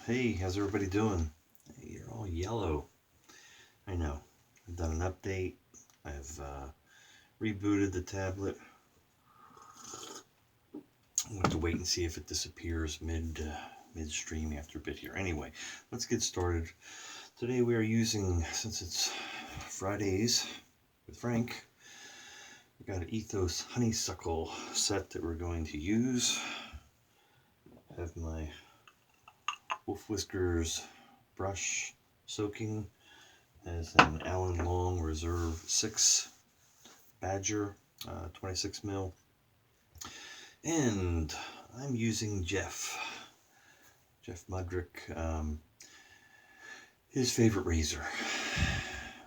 Hey, how's everybody doing? Hey, you're all yellow. I know. I've done an update. I've rebooted the tablet. I'm going to wait and see if it disappears midstream after a bit here. Anyway, let's get started. Today we are using, since it's Fridays with Frank, we got an Ethos Honeysuckle set that we're going to use. I have my Whiskers brush soaking as an Allen Long Reserve 6 Badger 26 mil, and I'm using Jeff Mudrick, his favorite razor,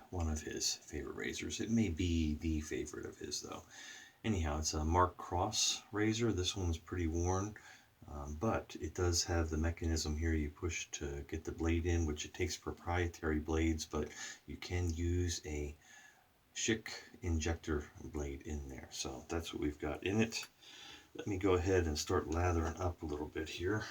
one of his favorite razors. It may be the favorite of his though. Anyhow, it's a Mark Cross razor. This one's pretty worn, but it does have the mechanism here you push to get the blade in, which it takes proprietary blades, but you can use a Schick Injector blade in there. So that's what we've got in it. Let me go ahead and start lathering up a little bit here.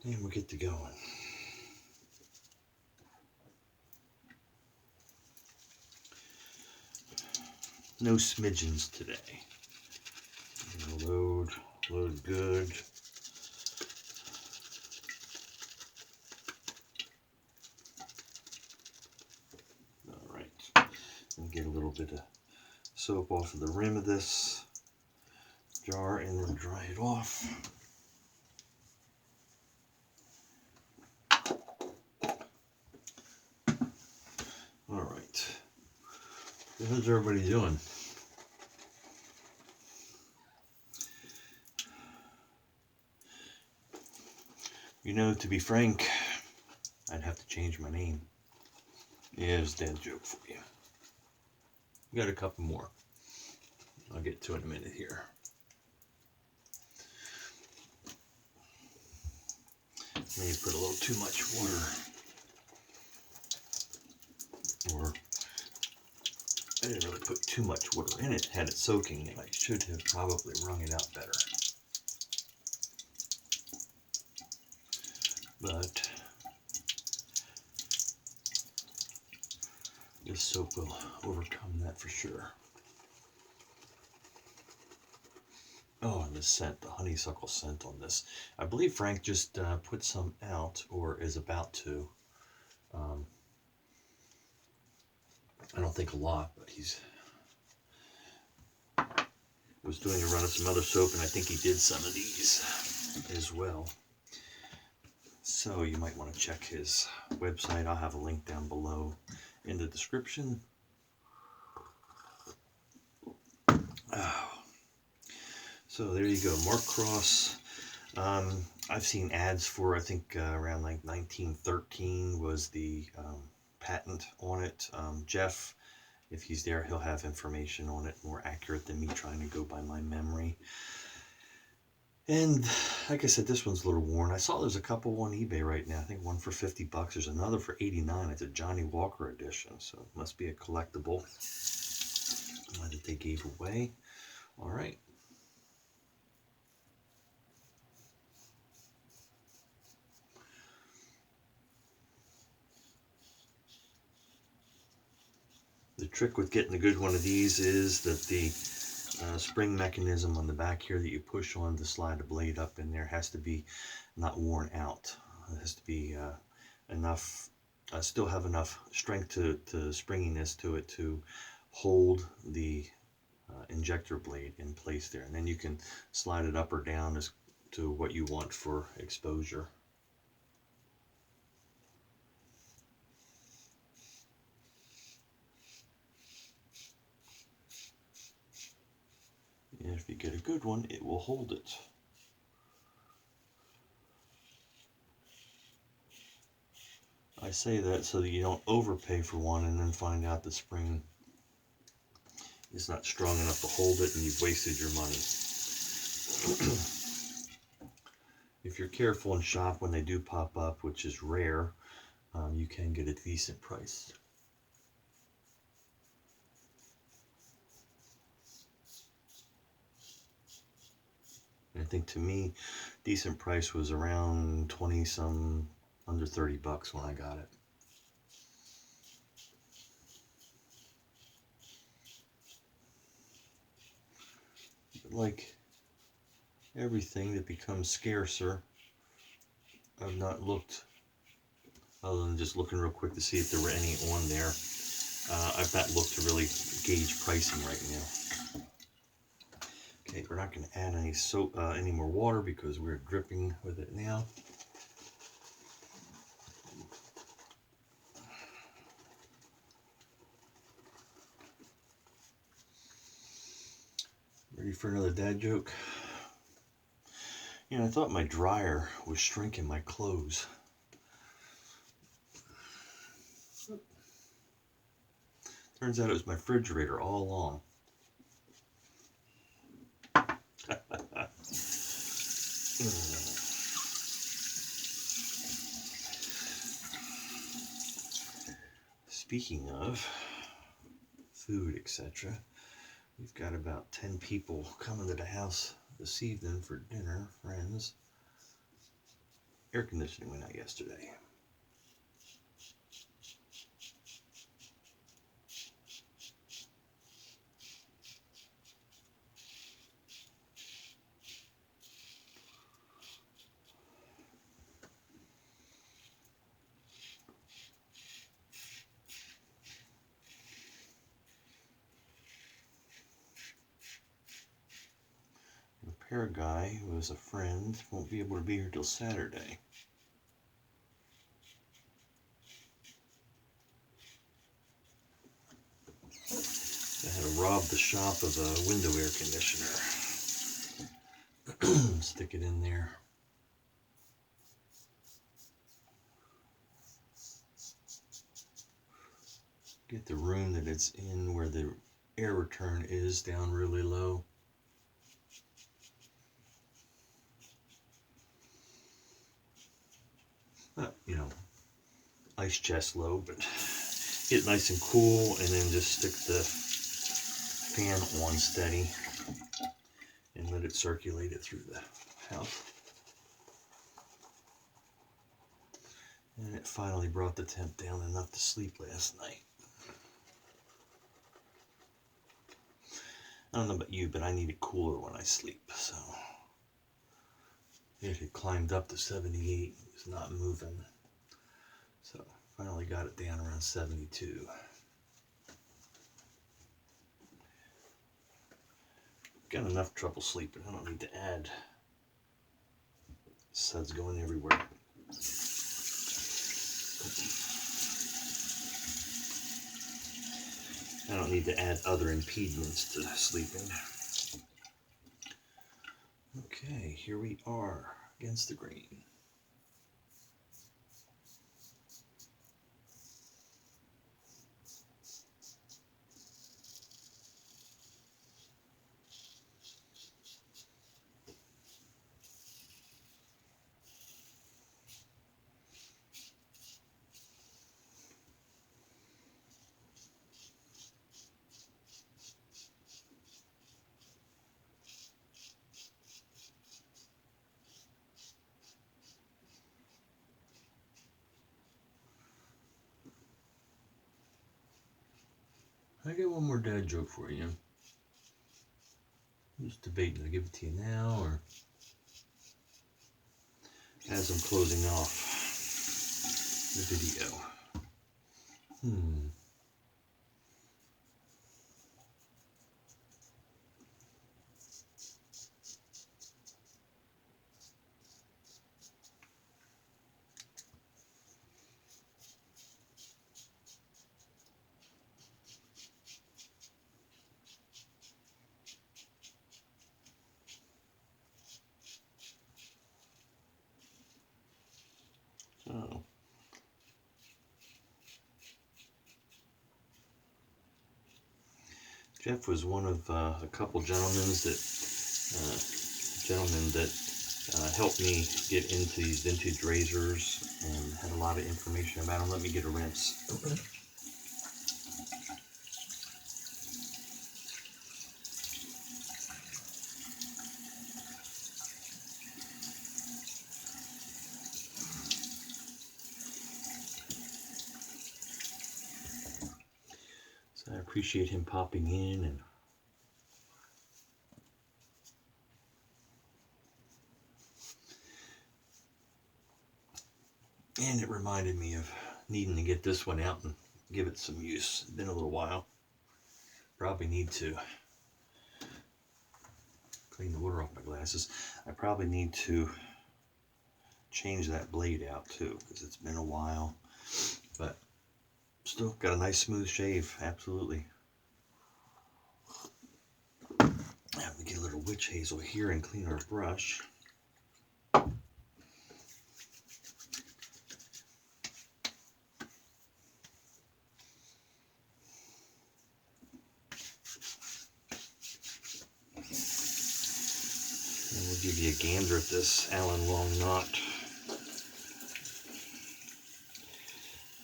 And we'll get to going. No smidgens today. Load good. All right, and get a little bit of soap off of the rim of this jar and then dry it off. All right, how's everybody doing? You know, to be frank, I'd have to change my name. Yeah, it's a dad joke for you. We got a couple more. I'll get to in a minute here. Maybe put a little too much water. Or I didn't really put too much water in it. Had it soaking, and I should have probably wrung it out better. But this soap will overcome that for sure. Oh, and the scent, the honeysuckle scent on this. I believe Frank just put some out, or is about to. I don't think a lot, but he's was doing a run of some other soap, and I think he did some of these as well. So you might want to check his website. I'll have a link down below in the description. Oh. So there you go, Mark Cross. I've seen ads for, I think around like 1913 was the patent on it. Jeff, if he's there, he'll have information on it more accurate than me trying to go by my memory. And like I said, this one's a little worn. I saw there's a couple on eBay right now. I think one for $50. There's another for $89. It's a Johnny Walker edition, so it must be a collectible that they gave away. All right. The trick with getting a good one of these is that the spring mechanism on the back here that you push on to slide the blade up in there has to be not worn out. It has to be enough, still have enough strength to springiness to it to hold the injector blade in place there. And then you can slide it up or down as to what you want for exposure. And if you get a good one, it will hold it. I say that so that you don't overpay for one and then find out the spring is not strong enough to hold it and you've wasted your money. If you're careful and shop when they do pop up, which is rare, you can get a decent price And I think to me, decent price was around 20 some, under 30 bucks when I got it. But like everything that becomes scarcer, I've not looked, other than just looking real quick to see if there were any on there. I've not looked to really gauge pricing right now. Okay, we're not going to add any soap, any more water because we're dripping with it now. Ready for another dad joke? You know, I thought my dryer was shrinking my clothes. Turns out it was my refrigerator all along. Speaking of food, etc., we've got about 10 people coming to the house this evening for dinner, friends. Air conditioning went out yesterday. Repair guy, who is a friend, won't be able to be here till Saturday. I had to rob the shop of a window air conditioner. Stick it in there. Get the room that it's in where the air return is down really low. You know, ice chest low, but get it nice and cool, and then just stick the fan on steady and let it circulate it through the house. And it finally brought the temp down enough to sleep last night. I don't know about you, but I need it cooler when I sleep, so it had climbed up to 78. It was not moving, so finally got it down around 72. Got enough trouble sleeping. I don't need to add suds going everywhere. I don't need to add other impediments to sleeping. Okay, here we are against the grain. I got one more dad joke for you. I'm just debating to give it to you now or as I'm closing off the video. So, Jeff was one of a couple gentlemen that helped me get into these vintage razors and had a lot of information about them. Let me get a rinse. Okay. appreciate him popping in. And it reminded me of needing to get this one out and give it some use. It's been a little while. Probably need to clean the water off my glasses. I probably need to change that blade out too, because it's been a while. But still got a nice smooth shave, absolutely. Have to get a little witch hazel here and clean our brush. And we'll give you a gander at this Allen long knot.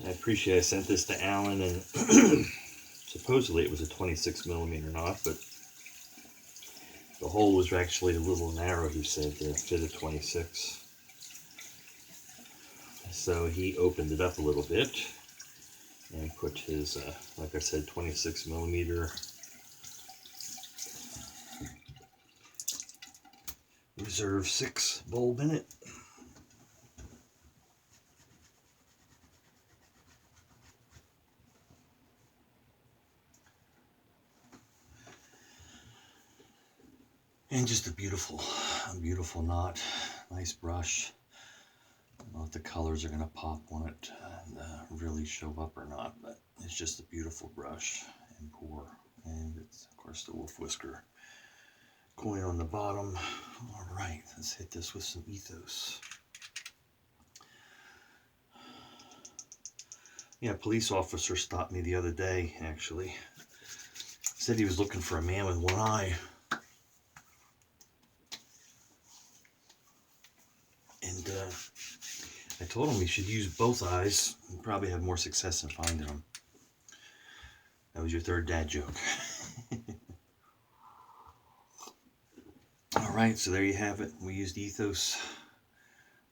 I appreciate I sent this to Alan, and supposedly it was a 26mm knot, but the hole was actually a little narrow, he said, to fit a 26. So he opened it up a little bit and put his, like I said, 26mm Reserve 6 bulb in it. And just a beautiful knot. Nice brush. I don't know if the colors are going to pop on it and really show up or not, but it's just a beautiful brush and pour. And it's, of course, the wolf whisker coin on the bottom. All right, let's hit this with some Ethos. Yeah, a police officer stopped me the other day, actually. Said he was looking for a man with one eye. And I told him he should use both eyes and probably have more success in finding them. That was your third dad joke. Alright, so there you have it. We used Ethos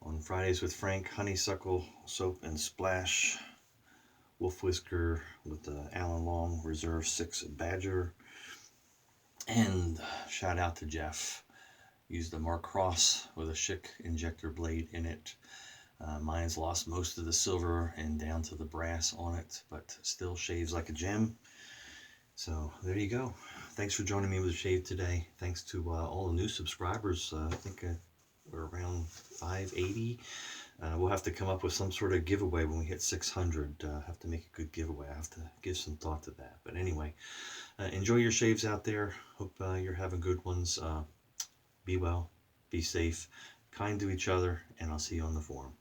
on Fridays with Frank, Honeysuckle, Soap and Splash, Wolf Whisker with the Allen Long Reserve 6 Badger, and shout out to Jeff. Used the Mark Cross with a Schick injector blade in it. Mine's lost most of the silver and down to the brass on it, but still shaves like a gem. So there you go. Thanks for joining me with the shave today. Thanks to all the new subscribers. I think we're around 580. We'll have to come up with some sort of giveaway when we hit 600. Have to make a good giveaway. I have to give some thought to that. But anyway, enjoy your shaves out there. Hope you're having good ones. Be well, be safe, kind to each other, and I'll see you on the forum.